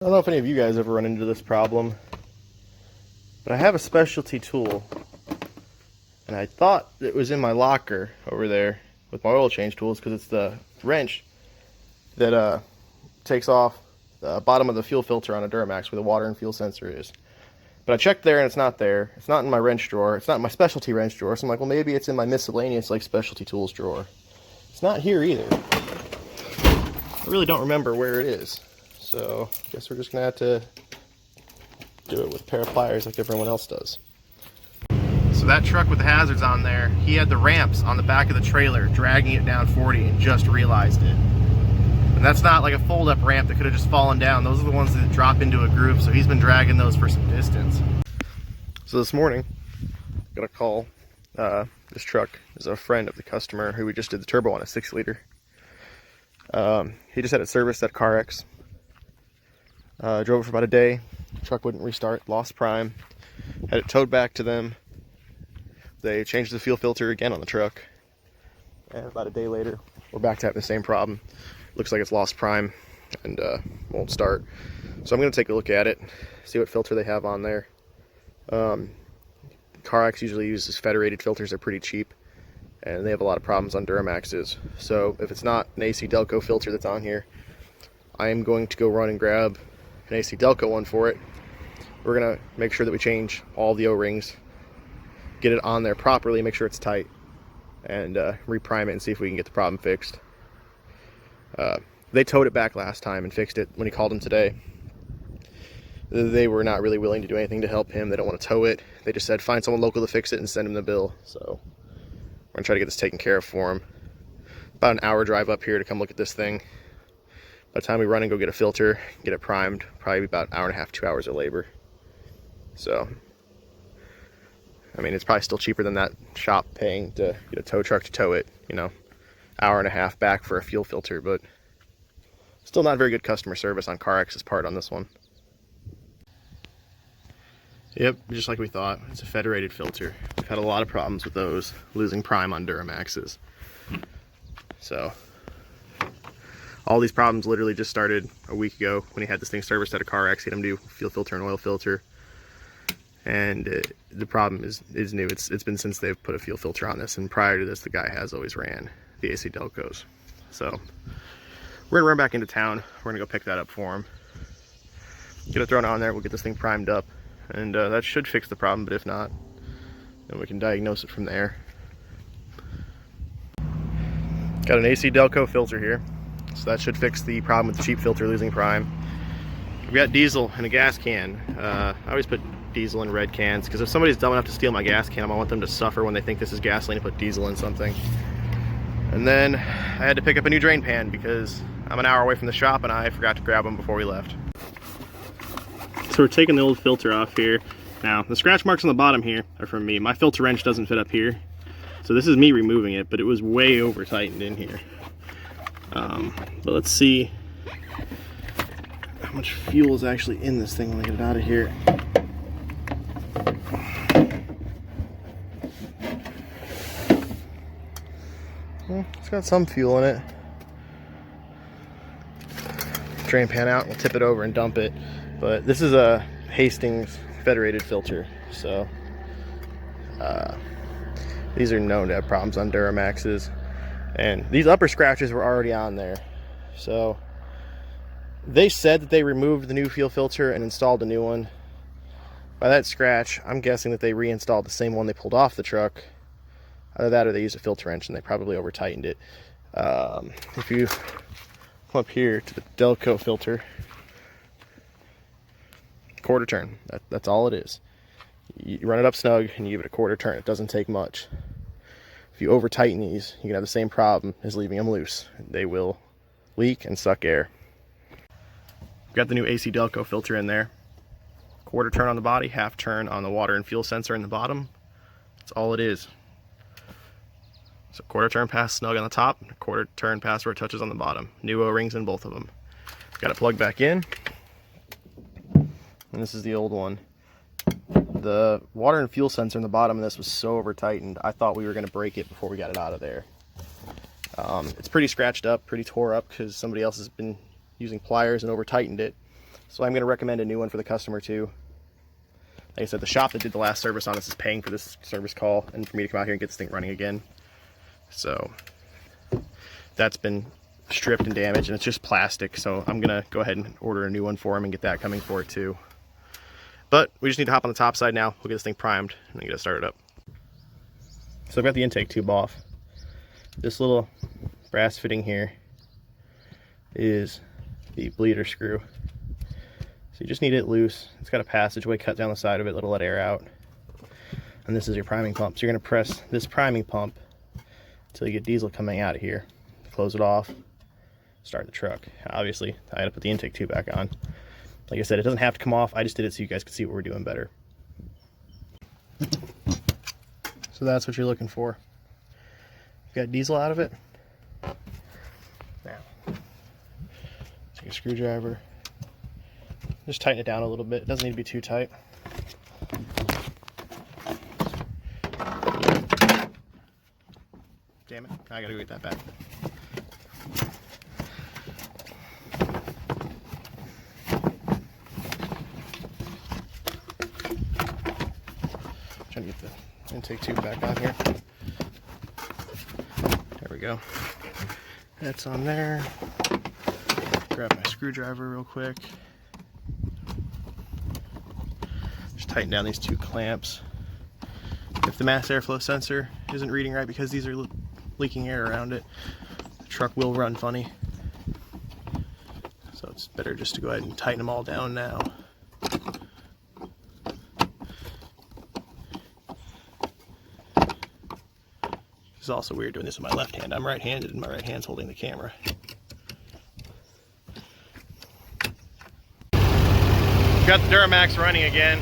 I don't know if any of you guys ever run into this problem, but I have a specialty tool, and I thought it was in my locker over there with my oil change tools because it's the wrench that takes off the bottom of the fuel filter on a Duramax where the water and fuel sensor is. But I checked there and it's not there. It's not in my wrench drawer. It's not in my specialty wrench drawer. So I'm like, well, maybe it's in my miscellaneous like specialty tools drawer. It's not here either. I really don't remember where it is. So I guess we're just gonna have to do it with a pair of pliers like everyone else does. So that truck with the hazards on there, he had the ramps on the back of the trailer dragging it down 40 and just realized it. And that's not like a fold-up ramp that could have just fallen down. Those are the ones that drop into a groove, so he's been dragging those for some distance. So this morning, I got a call. This truck is a friend of the customer who we just did the turbo on, a 6-liter. He just had it serviced at CarX. Drove it for about a day. The truck wouldn't restart, lost prime. Had it towed back to them. They changed the fuel filter again on the truck. And about a day later, we're back to having the same problem. Looks like it's lost prime and won't start. So I'm going to take a look at it, see what filter they have on there. CarX usually uses federated filters. They're pretty cheap, and they have a lot of problems on Duramaxes. So if it's not an AC Delco filter that's on here, I am going to go run and grab an AC Delco one for it. We're going to make sure that we change all the O-rings, get it on there properly, make sure it's tight, and reprime it and see if we can get the problem fixed. They towed it back last time and fixed it when he called him today. They were not really willing to do anything to help him. They don't want to tow it. They just said find someone local to fix it and send him the bill. So we're gonna try to get this taken care of for him. About an hour drive up here to come look at this thing. By the time we run and go get a filter, get it primed, probably about an hour and a half, 2 hours of labor. So I mean, it's probably still cheaper than that shop paying to get a tow truck to tow it, you know, hour and a half back for a fuel filter, but still not very good customer service on CarX's part on this one. Yep, just like we thought, it's a federated filter. We've had a lot of problems with those, losing prime on Duramaxes. So, all these problems literally just started a week ago when he had this thing serviced at a CarX. He had him do fuel filter and oil filter. And the problem is new. It's been since they've put a fuel filter on this, and prior to this, the guy has always ran the AC Delcos. So, we're gonna run back into town. We're gonna go pick that up for him. Get it thrown on there, we'll get this thing primed up. And that should fix the problem, but if not, then we can diagnose it from there. Got an AC Delco filter here, so that should fix the problem with the cheap filter losing prime. We've got diesel in a gas can. I always put diesel in red cans, because if somebody's dumb enough to steal my gas can, I want them to suffer when they think this is gasoline and put diesel in something. And then I had to pick up a new drain pan because I'm an hour away from the shop and I forgot to grab them before we left. So we're taking the old filter off here. Now, the scratch marks on the bottom here are from me. My filter wrench doesn't fit up here. So this is me removing it, but it was way over tightened in here. But let's see how much fuel is actually in this thing when I get it out of here. Well, it's got some fuel in it. Drain pan out, we'll tip it over and dump it. But this is a Hastings federated filter, so these are known to have problems on Duramaxes, and these upper scratches were already on there. So they said that they removed the new fuel filter and installed a new one. By that scratch, I'm guessing that they reinstalled the same one they pulled off the truck. Either that or they used a filter wrench and they probably over tightened it. If you come up here to the Delco filter, quarter turn, that's all it is. You run it up snug and you give it a quarter turn. It doesn't take much. If you over tighten these, you can have the same problem as leaving them loose. They will leak and suck air. We've got the new AC Delco filter in there. Quarter turn on the body, half turn on the water and fuel sensor in the bottom. That's all it is. So quarter turn pass snug on the top, quarter turn pass where it touches on the bottom. New O-rings in both of them. Got it plugged back in. And this is the old one. The water and fuel sensor in the bottom of this was so over tightened, I thought we were going to break it before we got it out of there. It's pretty scratched up, pretty tore up, because somebody else has been using pliers and over tightened it. So I'm going to recommend a new one for the customer too. Like I said, the shop that did the last service on this is paying for this service call and for me to come out here and get this thing running again. So that's been stripped and damaged, and it's just plastic. So I'm going to go ahead and order a new one for him and get that coming for it too. But we just need to hop on the top side now. We'll get this thing primed and then get it started up. So I've got the intake tube off. This little brass fitting here is the bleeder screw. So you just need it loose. It's got a passageway cut down the side of it that'll let air out. And this is your priming pump. So you're going to press this priming pump until you get diesel coming out of here. Close it off, start the truck. Obviously, I had to put the intake tube back on. Like I said, it doesn't have to come off. I just did it so you guys could see what we're doing better. So that's what you're looking for. You've got diesel out of it. Now, take a screwdriver. Just tighten it down a little bit. It doesn't need to be too tight. Damn it, I gotta go get that back. Trying to get the intake tube back on here. There we go. That's on there. Grab my screwdriver real quick. Just tighten down these two clamps. If the mass airflow sensor isn't reading right because these are leaking air around it, the truck will run funny. So it's better just to go ahead and tighten them all down now. It's also weird doing this with my left hand. I'm right-handed and my right hand's holding the camera. Got the Duramax running again.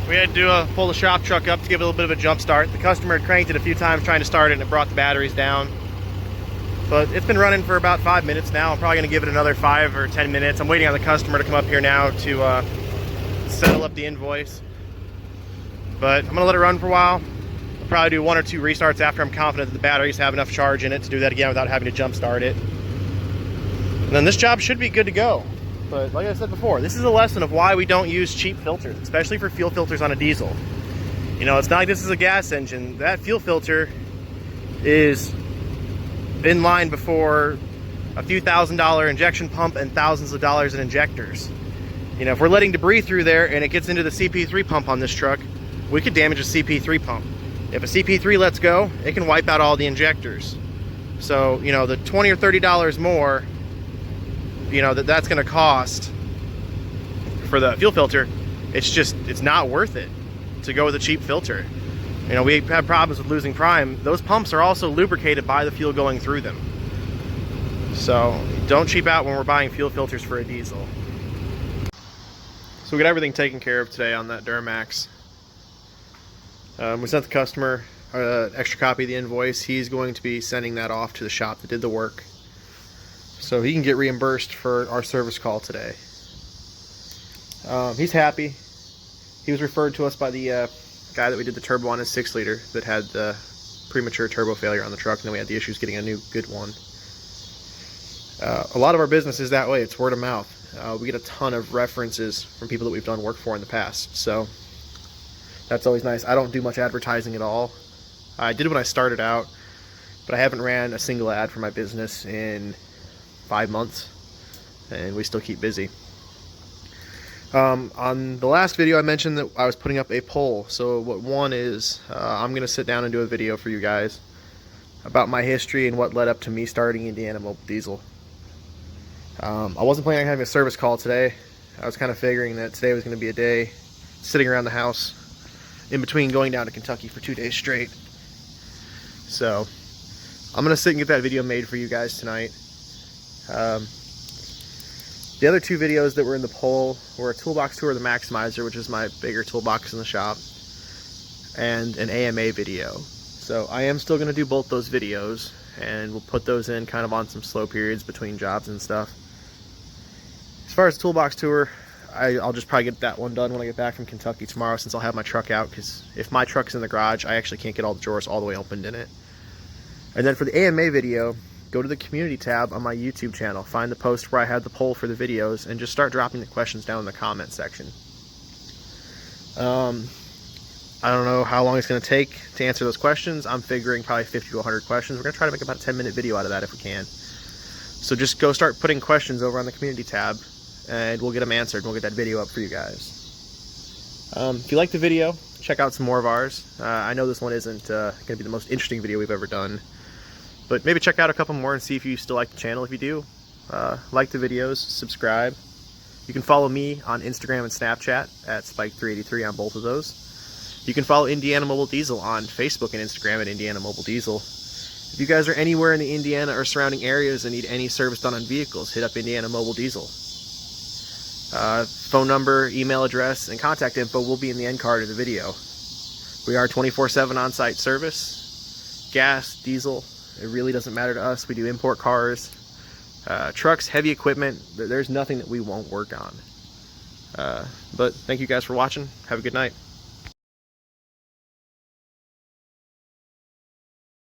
We had to pull the shop truck up to give it a little bit of a jump start. The customer had cranked it a few times trying to start it and it brought the batteries down. But it's been running for about 5 minutes now. I'm probably going to give it another 5 or 10 minutes. I'm waiting on the customer to come up here now to settle up the invoice. But I'm going to let it run for a while. I'll probably do 1 or 2 restarts after I'm confident that the batteries have enough charge in it to do that again without having to jump start it. And then this job should be good to go. But like I said before, this is a lesson of why we don't use cheap filters, especially for fuel filters on a diesel. You know, it's not like this is a gas engine. That fuel filter is in line before a few $1,000 injection pump and thousands of dollars in injectors. You know, if we're letting debris through there and it gets into the CP3 pump on this truck, we could damage a CP3 pump. If a CP3 lets go, it can wipe out all the injectors. So, you know, the $20 or $30 more, you know, that's going to cost for the fuel filter, it's not worth it to go with a cheap filter. You know, we have problems with losing prime. Those pumps are also lubricated by the fuel going through them. So don't cheap out when we're buying fuel filters for a diesel. So we got everything taken care of today on that Duramax. We sent the customer an extra copy of the invoice. He's going to be sending that off to the shop that did the work, so he can get reimbursed for our service call today. He's happy. He was referred to us by the guy that we did the turbo on his 6-liter that had the premature turbo failure on the truck, and then we had the issues getting a new good one. A lot of our business is that way. It's word of mouth. We get a ton of references from people that we've done work for in the past, so that's always nice. I don't do much advertising at all. I did when I started out, but I haven't ran a single ad for my business in 5 months, and we still keep busy. On the last video I mentioned that I was putting up a poll. So what one is, I'm going to sit down and do a video for you guys about my history and what led up to me starting Indiana Mobile Diesel. I wasn't planning on having a service call today. I was kind of figuring that today was going to be a day sitting around the house in between going down to Kentucky for 2 days straight. So I'm going to sit and get that video made for you guys tonight. The other 2 videos that were in the poll were a toolbox tour of the Maximizer, which is my bigger toolbox in the shop, and an AMA video. So I am still going to do both those videos, and we'll put those in kind of on some slow periods between jobs and stuff. As far as the toolbox tour, I'll just probably get that one done when I get back from Kentucky tomorrow, since I'll have my truck out, because if my truck's in the garage, I actually can't get all the drawers all the way opened in it. And then for the AMA video, go to the community tab on my YouTube channel, find the post where I had the poll for the videos, and just start dropping the questions down in the comment section. I don't know how long it's going to take to answer those questions. I'm figuring probably 50 to 100 questions. We're going to try to make about a 10-minute video out of that if we can. So just go start putting questions over on the community tab, and we'll get them answered, and we'll get that video up for you guys. If you like the video, check out some more of ours. I know this one isn't going to be the most interesting video we've ever done, but maybe check out a couple more and see if you still like the channel. If you do, like the videos, subscribe. You can follow me on Instagram and Snapchat at Spike383 on both of those. You can follow Indiana Mobile Diesel on Facebook and Instagram at Indiana Mobile Diesel. If you guys are anywhere in the Indiana or surrounding areas and need any service done on vehicles, hit up Indiana Mobile Diesel. Phone number, email address, and contact info will be in the end card of the video. We are 24/7 on-site service. Gas, diesel, it really doesn't matter to us. We do import cars, trucks, heavy equipment. There's nothing that we won't work on. But thank you guys for watching. Have a good night.